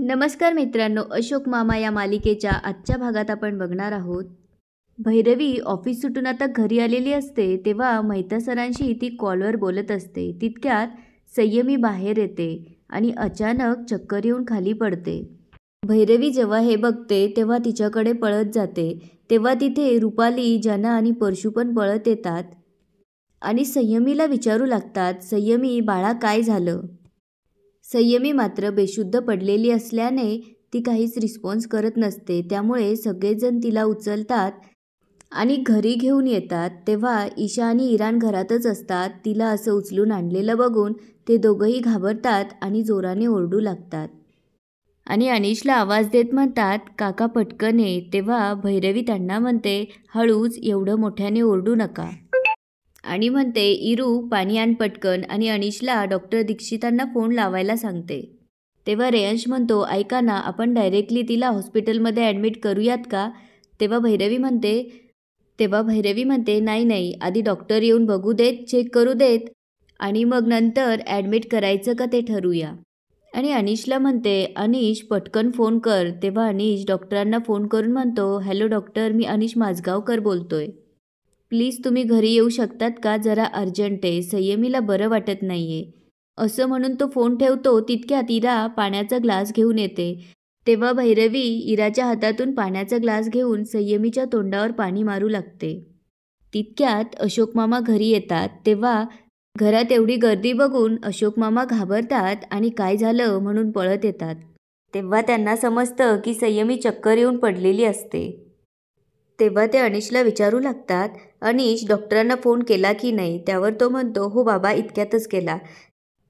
नमस्कार मित्रांनो, अशोक मामा या मालिकेच्या आजच्या भागात आपण बघणार आहोत. भैरवी ऑफिस सुटून आता घरी आलेली असते तेव्हा मेहता सरांशी ती कॉलवर बोलत असते. तितक्यात संयमी बाहेर येते आणि अचानक चक्कर येऊन खाली पडते. भैरवी जेव्हा हे बघते तेव्हा तिच्याकडे पळत जाते. तेव्हा तिथे रुपाली, जना आणि परशू पण पळत येतात आणि संयमीला विचारू लागतात, संयमी बाळा काय झालं? संयमी मात्र बेशुद्ध पडलेली असल्याने ती काहीच रिस्पॉन्स करत नसते. त्यामुळे सगळेजण तिला उचलतात आणि घरी घेऊन येतात. तेव्हा ईशा आणि इरान घरातच असतात. तिला असं उचलून आणलेलं बघून ते दोघंही घाबरतात आणि जोराने ओरडू लागतात आणि अनिशला आवाज देत म्हणतात, काका पटकन ये. तेव्हा भैरवी त्यांना म्हणते, हळूच, एवढं मोठ्याने ओरडू नका. आणि म्हणते, इरू पाणी आण पटकन आणि अनिशला डॉक्टर दीक्षितांना फोन लावायला सांगते. तेव्हा रेयांश म्हणतो, ऐका ना, आपण डायरेक्टली तिला हॉस्पिटलमध्ये ॲडमिट करूयात का? तेव्हा भैरवी म्हणते, नाही नाही, आधी डॉक्टर येऊन बघू देत, चेक करू देत आणि मग नंतर ॲडमिट करायचं का ते ठरवूया. आणि अनिशला म्हणते, अनिश पटकन फोन कर. तेव्हा अनिश डॉक्टरांना फोन करून म्हणतो, हॅलो डॉक्टर, मी अनिश माझगावकर बोलतोय. प्लीज तुम्ही घरी येऊ शकतात का? जरा अर्जंट आहे, संयमीला बरं वाटत नाही आहे. असं म्हणून तो फोन ठेवतो. तितक्यात इरा पाण्याचा ग्लास घेऊन येते. तेव्हा भैरवी इराच्या हातातून पाण्याचा ग्लास घेऊन संयमीच्या तोंडावर पाणी मारू लागते. तितक्यात अशोक मामा घरी येतात. तेव्हा घरात एवढी गर्दी बघून अशोक मामा घाबरतात आणि काय झालं म्हणून पळत येतात. तेव्हा त्यांना समजतं की संयमी चक्कर येऊन पडलेली असते. तेव्हा ते अनिशला विचारू लागतात, अनिश डॉक्टरांना फोन केला की नाही? त्यावर तो म्हणतो, हो बाबा, इतक्यातच केला.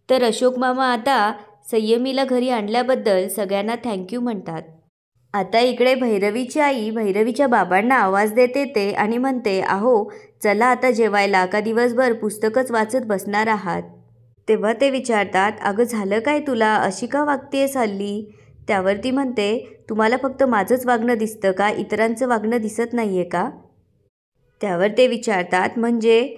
तर अशोक मामा आता संयमीला घरी आणल्याबद्दल सगळ्यांना थँक्यू म्हणतात. आता इकडे भैरवीची आई भैरवीच्या बाबांना आवाज देत येते आणि म्हणते, अहो चला आता जेवायला, का दिवसभर पुस्तकच वाचत बसणार आहात? तेव्हा ते विचारतात, अगं झालं काय तुला, अशी का वागतेस हल्ली? त्यावर ती म्हणते, तुम्हाला फक्त माझंच वागणं दिसतं का? इतरांचं वागणं दिसत नाही आहे का? त्यावर ते विचारतात, म्हणजे?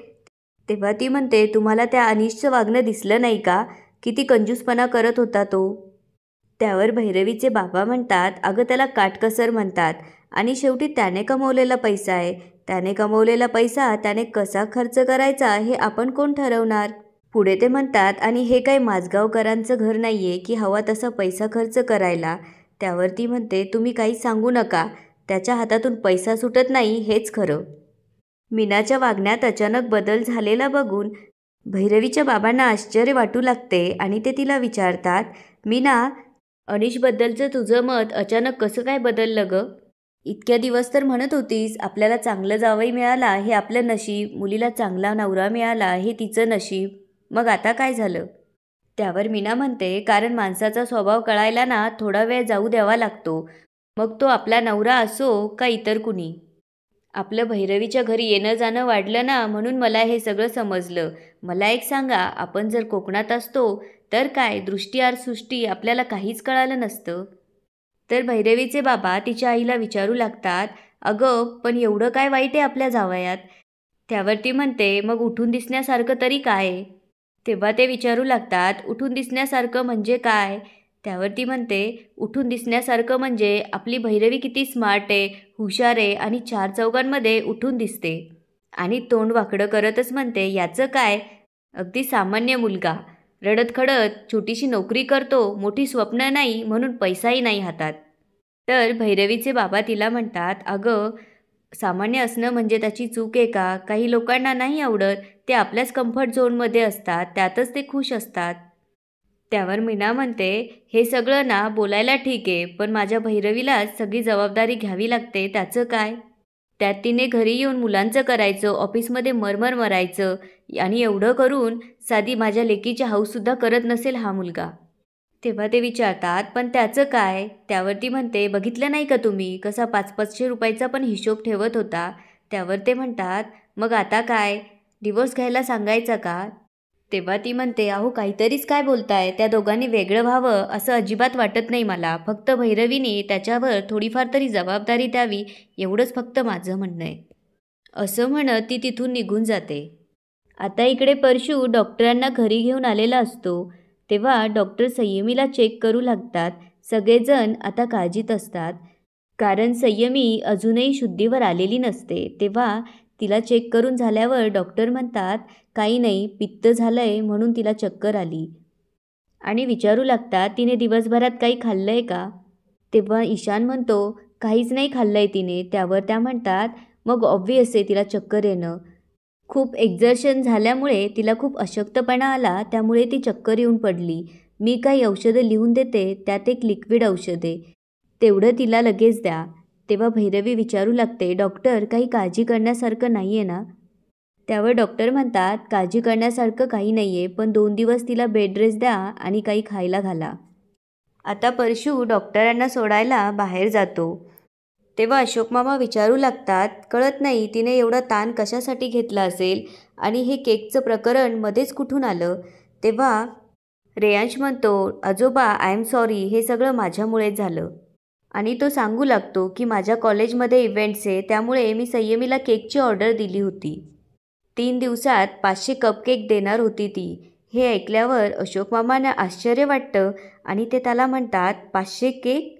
तेव्हा ती म्हणते, तुम्हाला त्या अनिशचं वागणं दिसलं नाही का? किती कंजूसपणा करत होता तो. त्यावर भैरवीचे बाबा म्हणतात, अगं त्याला काटकसर म्हणतात आणि शेवटी त्याने कमवलेला पैसा आहे. त्याने कमवलेला पैसा त्याने कसा खर्च करायचा हे आपण कोण ठरवणार? पुढे ते म्हणतात, आणि हे काही माझगावकरांचं घर नाही आहे की हवा तसा पैसा खर्च करायला. त्यावर ती म्हणते, तुम्ही काही सांगू नका, त्याच्या हातातून पैसा सुटत नाही हेच खरं. मीनाच्या वागण्यात अचानक बदल झालेला बघून भैरवीच्या बाबांना आश्चर्य वाटू लागते आणि ते तिला विचारतात, मीना, अनिशबद्दलचं तुझं मत अचानक कसं काय बदललं गं? इतक्या दिवस तर म्हणत होतीस आपल्याला चांगलं जावई मिळाला हे आपलं नशीब, मुलीला चांगला नवरा मिळाला हे तिचं नशीब, मग आता काय झालं? त्यावर मीना म्हणते, कारण माणसाचा स्वभाव कळायला ना थोडा वेळ जाऊ द्यावा लागतो, मग तो आपला नवरा असो का इतर कुणी. आपलं भैरवीच्या घरी येणं जाणं वाढलं ना, म्हणून मला हे सगळं समजलं. मला एक सांगा, आपण जर कोकणात असतो तर काय दृष्टी सृष्टी आपल्याला काहीच कळालं नसतं. तर भैरवीचे बाबा तिच्या आईला विचारू लागतात, अगं पण एवढं काय वाईट आहे आपल्या जावयात? त्यावर ती म्हणते, मग उठून दिसण्यासारखं तरी काय? तेव्हा ते विचारू लागतात, उठून दिसण्यासारखं म्हणजे काय? त्यावर ती म्हणते, उठून दिसण्यासारखं म्हणजे आपली भैरवी किती स्मार्ट आहे, हुशार आहे आणि चार चौघांमध्ये उठून दिसते. आणि तोंड वाकडं करतच म्हणते, याचं काय, अगदी सामान्य मुलगा, रडत खडत छोटीशी नोकरी करतो, मोठी स्वप्न नाही म्हणून पैसाही नाही हातात. तर भैरवीचे बाबा तिला म्हणतात, अगं सामान्य असणं म्हणजे त्याची चूक आहे का? काही लोकांना नाही आवडत, ते आपल्याच कम्फर्ट झोनमध्ये असतात, त्यातच ते खुश असतात. त्यावर मीना म्हणते, हे सगळं ना बोलायला ठीक आहे, पण माझ्या भैरवीलाच सगळी जबाबदारी घ्यावी लागते, त्याचं काय? त्यात तिने घरी येऊन मुलांचं करायचं, ऑफिसमध्ये मरमर मरायचं आणि एवढं करून साधी माझ्या लेकीची हौससुद्धा करत नसेल हा मुलगा. तेव्हा ते विचारतात, पण त्याचं काय? त्यावर ती म्हणते, बघितलं नाही का तुम्ही कसा 500-500 रुपयाचा पण हिशोब ठेवत होता? त्यावर ते म्हणतात, मग आता काय, डिवोर्स घ्यायला सांगायचा का? तेव्हा ती म्हणते, अहो काहीतरीच काय बोलताय, त्या दोघांनी वेगळं व्हावं असं अजिबात वाटत नाही मला, फक्त भैरवीने त्याच्यावर थोडीफार तरी जबाबदारी द्यावी एवढंच फक्त माझं म्हणणं आहे. असं म्हणत ती तिथून निघून जाते. आता इकडे परशू डॉक्टरांना घरी घेऊन आलेला असतो. तेव्हा डॉक्टर संयमीला चेक करू लागतात. सगळेजण आता काळजीत असतात, कारण संयमी अजूनही शुद्धीवर आलेली नसते. तेव्हा तिला चेक करून झाल्यावर डॉक्टर म्हणतात, काही नाही, पित्त झालंय म्हणून तिला चक्कर आली. आणि विचारू लागतात, तिने दिवसभरात काही खाल्लंय का? तेव्हा ईशान म्हणतो, काहीच नाही खाल्लंय तिने. त्यावर त्या म्हणतात, मग ऑब्व्हियस आहे तिला चक्कर येणं. खूप एक्झर्शन झाल्यामुळे तिला खूप अशक्तपणा आला, त्यामुळे ती चक्कर येऊन पडली. मी काही औषधं लिहून देते, त्यात एक लिक्विड औषध आहे, तेवढं तिला लगेच द्या. तेव्हा भैरवी विचारू लागते, डॉक्टर काही काळजी करण्यासारखं नाही आहे ना? त्यावर डॉक्टर म्हणतात, काळजी करण्यासारखं काही नाही आहे, पण 2 दिवस तिला बेड रेस्ट द्या आणि काही खायला घाला. आता परशू डॉक्टरांना सोडायला बाहेर जातो. तेव्हा अशोक मामा विचारू लागतात, कळत नाही तिने एवढा ताण कशासाठी घेतला असेल आणि हे केकचं प्रकरण मध्येच कुठून आलं. तेव्हा रेयांश म्हणतो, आजोबा आय एम सॉरी, हे सगळं माझ्यामुळेच झालं. आणि तो सांगू लागतो की माझ्या कॉलेजमध्ये इव्हेंट्स आहे, त्यामुळे मी संयमीला केकची ऑर्डर दिली होती. 3 दिवसात 500 कपकेक देणार होती ती. हे ऐकल्यावर अशोक मामांना आश्चर्य वाटतं आणि ते त्याला म्हणतात, 500 केक?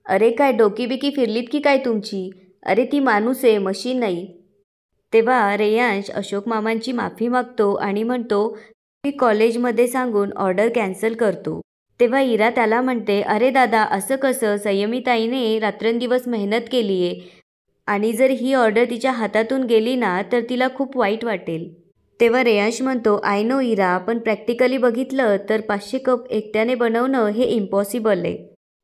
अरे काय डोकीबिकी फिरलीत की काय तुमची? अरे ती माणूस आहे, मशीन नाही. तेव्हा रेयांश अशोक मामांची माफी मागतो आणि म्हणतो, मी कॉलेजमध्ये सांगून ऑर्डर कॅन्सल करतो. तेव्हा इरा त्याला म्हणते, अरे दादा असं कसं, संयमीताईने रात्रंदिवस मेहनत केली आहे आणि जर ही ऑर्डर तिच्या हातातून गेली ना तर तिला खूप वाईट वाटेल. तेव्हा रेयांश म्हणतो, आय नो इरा, पण प्रॅक्टिकली बघितलं तर 500 कप एकट्याने बनवणं हे इम्पॉसिबल आहे.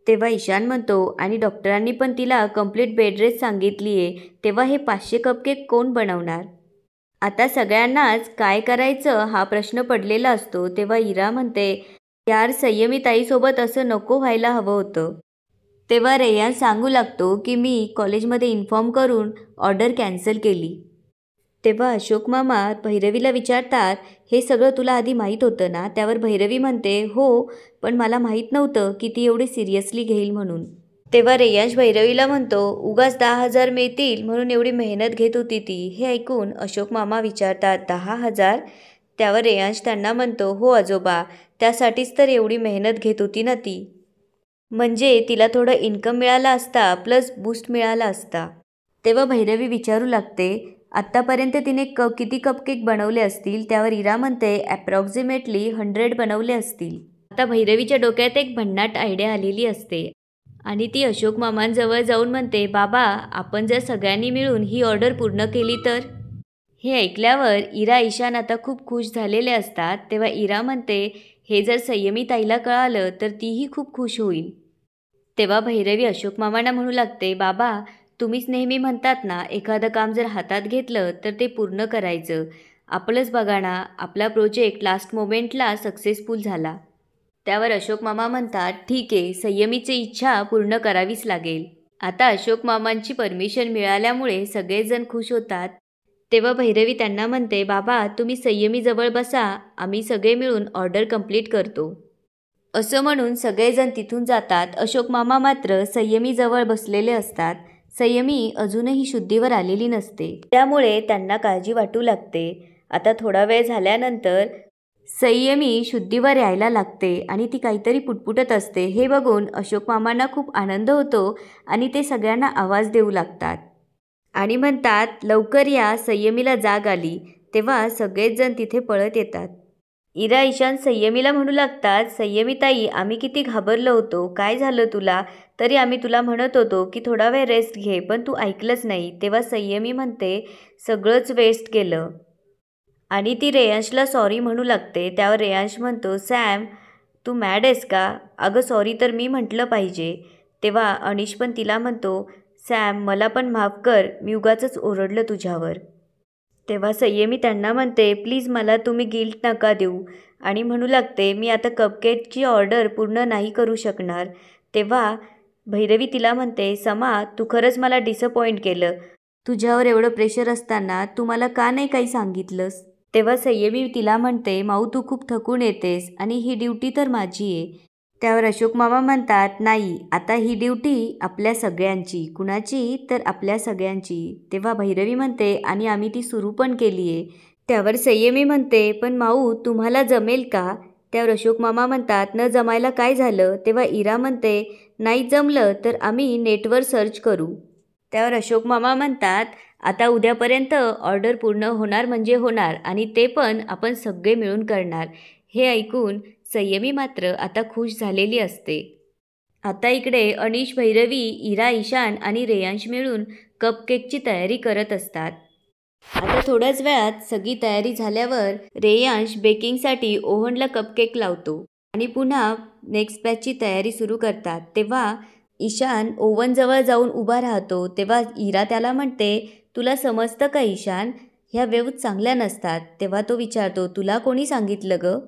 तेव्हा ईशान म्हणतो, आणि डॉक्टरांनी पण तिला कंप्लीट बेड रेस्ट सांगितली आहे, तेव्हा हे 500 कपकेक कोण बनवणार? आता सगळ्यांनाच काय करायचं हा प्रश्न पडलेला असतो. तेव्हा इरा म्हणते, यार संयमीताईसोबत असं नको व्हायला हवं होतं. तेव्हा रेयांश सांगू लागतो की मी कॉलेजमध्ये इन्फॉर्म करून ऑर्डर कॅन्सल केली. तेव्हा अशोक मामा भैरवीला विचारतात, हे सगळं तुला आधी माहीत होतं ना? त्यावर भैरवी म्हणते, हो, पण मला माहीत नव्हतं की ती एवढी सिरियसली घेईल म्हणून. तेव्हा रेयांश भैरवीला म्हणतो, उगाच 10,000 मिळतील म्हणून एवढी मेहनत घेत होती ती. हे ऐकून अशोक मामा विचारतात, 10,000? त्यावर रेयांश त्यांना म्हणतो, हो आजोबा, त्यासाठीच तर एवढी मेहनत घेत होती ना ती. म्हणजे तिला थोडं इन्कम मिळाला असता, प्लस बूस्ट मिळाला असता. तेव्हा भैरवी विचारू लागते, आत्तापर्यंत तिने किती कपकेक बनवले असतील? त्यावर इरा म्हणते, ॲप्रॉक्सिमेटली 100 बनवले असतील. आता भैरवीच्या डोक्यात एक भन्नाट आयडिया आलेली असते आणि ती अशोक मामांजवळ जाऊन म्हणते, बाबा आपण जर सगळ्यांनी मिळून ही ऑर्डर पूर्ण केली तर? हे ऐकल्यावर इरा ईशान आता खूप खुश झालेले असतात. तेव्हा इरा म्हणते, हे जर संयमी ताईला कळालं तर तीही खूप खुश होईल. तेव्हा भैरवी अशोक मामांना म्हणू लागते, बाबा तुम्हीच नेहमी म्हणतात ना, एखादं काम जर हातात घेतलं तर ते पूर्ण करायचं. आपलंच बघा ना, आपला प्रोजेक्ट लास्ट मोमेंटला सक्सेसफुल झाला. त्यावर अशोक मामा म्हणतात, ठीक आहे, संयमीची इच्छा पूर्ण करावीच लागेल. आता अशोक मामांची परमिशन मिळाल्यामुळे सगळेजण खुश होतात. तेव्हा भैरवी त्यांना म्हणते, बाबा तुम्ही संयमीजवळ बसा, आम्ही सगळे मिळून ऑर्डर कंप्लीट करतो. असं म्हणून सगळेजण तिथून जातात. अशोक मामा मात्र संयमीजवळ बसलेले असतात. संयमी अजूनही शुद्धीवर आलेली नसते, त्यामुळे त्यांना काळजी वाटू लागते. आता थोडा वेळ झाल्यानंतर संयमी शुद्धीवर यायला लागते आणि ती काहीतरी पुटपुटत असते. हे बघून अशोक मामांना खूप आनंद होतो आणि ते सगळ्यांना आवाज देऊ लागतात आणि म्हणतात, लवकर या, संयमीला जाग आली. तेव्हा सगळेच जण तिथे पळत येतात. इरा ईशान संयमीला म्हणू लागतात, संयमी ताई, आम्ही किती घाबरलो होतो, काय झालं तुला? तरी आम्ही तुला म्हणत होतो की थोडा वेळ रेस्ट घे, पण तू ऐकलंच नाही. तेव्हा संयमी म्हणते, सगळंच वेस्ट केलं. आणि ती रेयांशला सॉरी म्हणू लागते. त्यावर रेयांश म्हणतो, सॅम तू मॅड आहेस का? अगं सॉरी तर मी म्हटलं पाहिजे. तेव्हा अनिश पण तिला म्हणतो, सॅम मला पण माफ कर, मी उगाचच ओरडलं तुझ्यावर. तेव्हा संयमी त्यांना म्हणते, प्लीज मला तुम्ही गिल्ट नका देऊ, आणि म्हणू लागते, मी आता कपकेकची ऑर्डर पूर्ण नाही करू शकणार. तेव्हा भैरवी तिला म्हणते, समा तू खरंच मला डिसअपॉइंट केलं. तुझ्यावर एवढं प्रेशर असताना तू मला का नाही काही सांगितलंस? तेव्हा संयमी तिला म्हणते, माऊ तू खूप थकून येतेस आणि ही ड्युटी तर माझी आहे. त्यावर अशोक मामा म्हणतात, नाही, आता ही ड्युटी आपल्या सगळ्यांची. कुणाची? तर आपल्या सगळ्यांची. तेव्हा भैरवी म्हणते, आणि आम्ही ती सुरू पण केली आहे. त्यावर संयमी म्हणते, पण माऊ तुम्हाला जमेल का? त्यावर अशोक मामा म्हणतात, न जमायला काय झालं? तेव्हा इरा म्हणते, नाही जमलं तर आम्ही नेटवर सर्च करू. त्यावर अशोक मामा म्हणतात, आता उद्यापर्यंत ऑर्डर पूर्ण होणार म्हणजे होणार, आणि ते पण आपण सगळे मिळून करणार. हे ऐकून संयमी मात्र आता खुश झालेली असते. आता इकडे अनिश, भैरवी, इरा, ईशान आणि रेयांश मिळून कपकेकची तयारी करत असतात. आता थोड्याच वेळात सगळी तयारी झाल्यावर रेयांश बेकिंगसाठी ओव्हनला कपकेक लावतो आणि पुन्हा नेक्स्ट बॅचची तयारी सुरू करतात. तेव्हा ईशान ओव्हनजवळ जाऊन उभा राहतो. तेव्हा इरा त्याला म्हणते, तुला समजतं का ईशान, ह्या वेव्ह चांगल्या नसतात. तेव्हा तो विचारतो, तुला कोणी सांगितलं ग?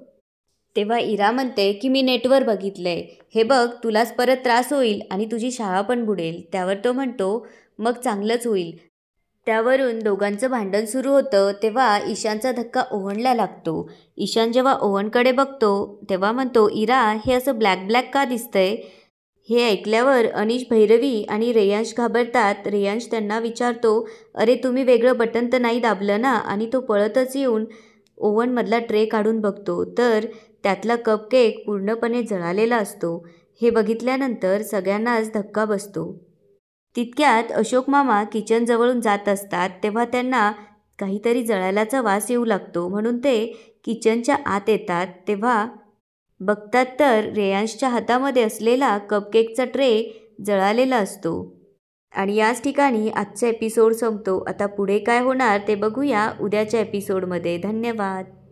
तेव्हा इरा म्हणते की मी नेटवर बघितलंय. हे बघ, तुलाच परत त्रास होईल आणि तुझी शाळा पण बुडेल. त्यावर तो म्हणतो, मग चांगलंच होईल. त्यावरून दोघांचं भांडण सुरू होतं. तेव्हा ईशानचा धक्का ओव्हनला लागतो. ईशान जेव्हा ओव्हनकडे बघतो तेव्हा म्हणतो, इरा, हे असं ब्लॅक ब्लॅक का दिसतंय? हे ऐकल्यावर अनिश, भैरवी आणि रेयांश घाबरतात. रेयांश त्यांना विचारतो, अरे तुम्ही वेगळं बटन तर नाही दाबलं ना? आणि तो पळतच येऊन ओव्हनमधला ट्रे काढून बघतो तर त्यातला कपकेक पूर्णपणे जळालेला असतो. हे बघितल्यानंतर सगळ्यांनाच धक्का बसतो. तितक्यात अशोक मामा किचनजवळून जात असतात. तेव्हा त्यांना काहीतरी जळाल्याचा वास येऊ लागतो, म्हणून ते किचनच्या आत येतात. तेव्हा बघतात तर रेयांशच्या हातामध्ये असलेला कपकेकचा ट्रे जळालेला असतो. आणि याच ठिकाणी आजचा एपिसोड संपतो. आता पुढे काय होणार ते बघूया उद्याच्या एपिसोडमध्ये. धन्यवाद.